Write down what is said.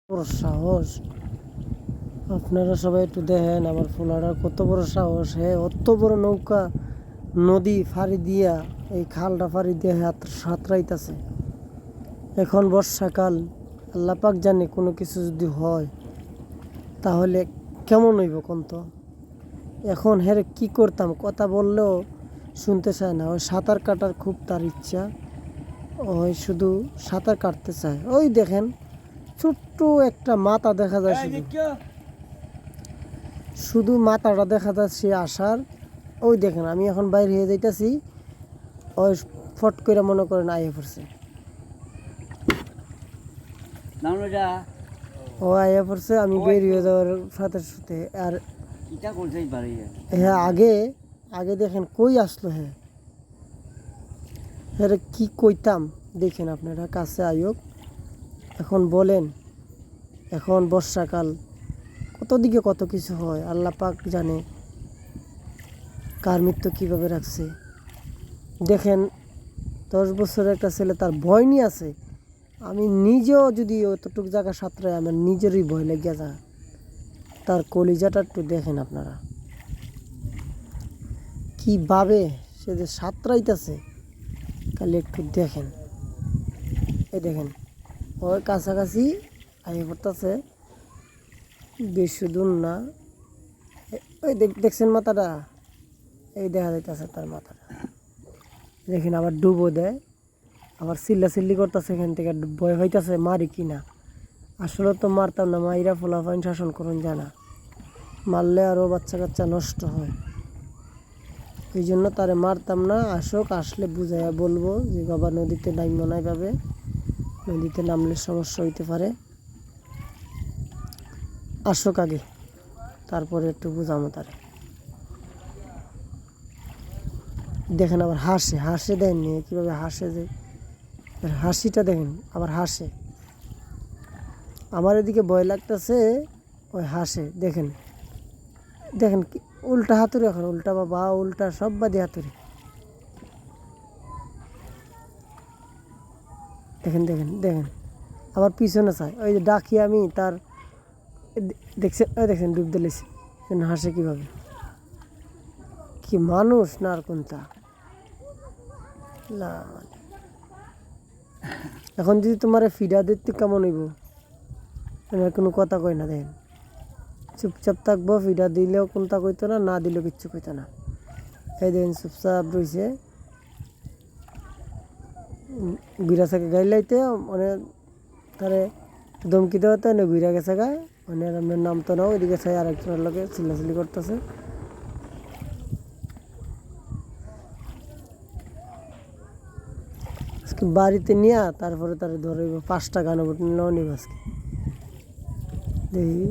বড় সাহস! আপনারা সবাই একটু দেখেন আমার ফুলাটার কত বড় সাহস। হ্যাঁ, অত বড় নৌকা নদী ফাড়ি দিয়া, এই খালটা ফাড়ি দিয়া সাঁতরাইতেছে। এখন বর্ষাকাল, আল্লাহ পাক জানে কোনো কিছু যদি হয় তাহলে কেমন হইব কোন তো। এখন হ্যাঁ কি করতাম, কথা বললেও শুনতে চায় না। ওই সাঁতার কাটার খুব তার ইচ্ছা, ওই শুধু সাঁতার কাটতে চায়। ওই দেখেন ছোট্ট একটা মাথা দেখা যায়, শুধু মাথাটা দেখা যাচ্ছে আসার। ওই দেখেন আমি এখন বাইরে হয়ে যাইতেছি, ওই ফট করে মনে করেন আইয়া পড়ছে। ও আইয়া পড়ছে, আমি বের হয়ে যাওয়ার সাথে সাথে। আর হ্যাঁ আগে আগে দেখেন কই আসলো। হ্যাঁ হ্যাঁ কি কইতাম দেখেন আপনারা কাছে আয়োগ। এখন বলেন, এখন বর্ষাকাল, কত দিকে কত কিছু হয় আল্লাহ পাক জানে কার মৃত্যু কীভাবে রাখছে। দেখেন 10 বছরের একটা ছেলে, তার ভয় নিয়ে আছে। আমি নিজেও যদি অতটুকু জায়গা সাঁতরাই, আমার নিজেরই ভয় লেগে যায়। তার কলিজাটা একটু দেখেন আপনারা, কীভাবে সে যে সাঁতরাইতেছে খালি একটু দেখেন। এই দেখেন ওই কাছাকাছি আগে পড়তেছে, বেশি দূর না। ওই দেখছেন মাথাটা, এই দেখা যাইতেছে তার মাথাটা। দেখেন আবার ডুবো দেয়, আবার চিল্লি করতেছে। এখান থেকে ভয় হইতেছে মারি কিনা। আসলে তো মারতাম না, মাইরা ফোলাফাইন শাসন করুন জানা, মারলে আরও বাচ্চা কাচ্চা নষ্ট হয়। এই জন্য তারে মারতাম না। আসুক, আসলে বুঝাইয়া বলবো যে বাবা নদীতে নাইমো নাই পাবে, নদীতে নামলে সমস্যা হইতে পারে। আসুক আগে, তারপরে একটু বুঝামো তারে। দেখেন আবার হাসে, হাসে দেননি কীভাবে হাসে, যে হাসিটা দেখেন আবার হাসে। আমার এদিকে ভয় লাগতেছে, ওই হাসে। দেখেন দেখেন কি উল্টা হাতুড়ি, এখন উল্টা বাবা উল্টা সব বাদে হাতুড়ি। দেখেন দেখেন দেখেন আবার পিছনে চায়। ওই যে ডাকি আমি তার, দেখছেন ওই দেখেন ডুব দিলেছি, হাসে কীভাবে। কি মানুষ না আর কোনটা। এখন যদি তোমার ফিডা দিতে কেমন হইব, কোনো কথা কই না। দেখেন চুপচাপ থাকবো, ফিডা দিলেও কোনটা কইতো না, না দিলেও কিচ্ছু কইতো না। এই দেখেন চুপচাপ রয়েছে। ঘুরা থেকে গাইলাইতে মানে তারে ধমকি দেওয়াতে না, ঘুরা গেছে গায়ে মানে আপনার নাম তো না। ওইদিকে চাই আরেকজনের লোকে চিল্লাচিল্লি করতেছে। আজকে বাড়িতে নিয়ে তারপরে তারে ধরে 5টা গান নিব আজকে দেখি।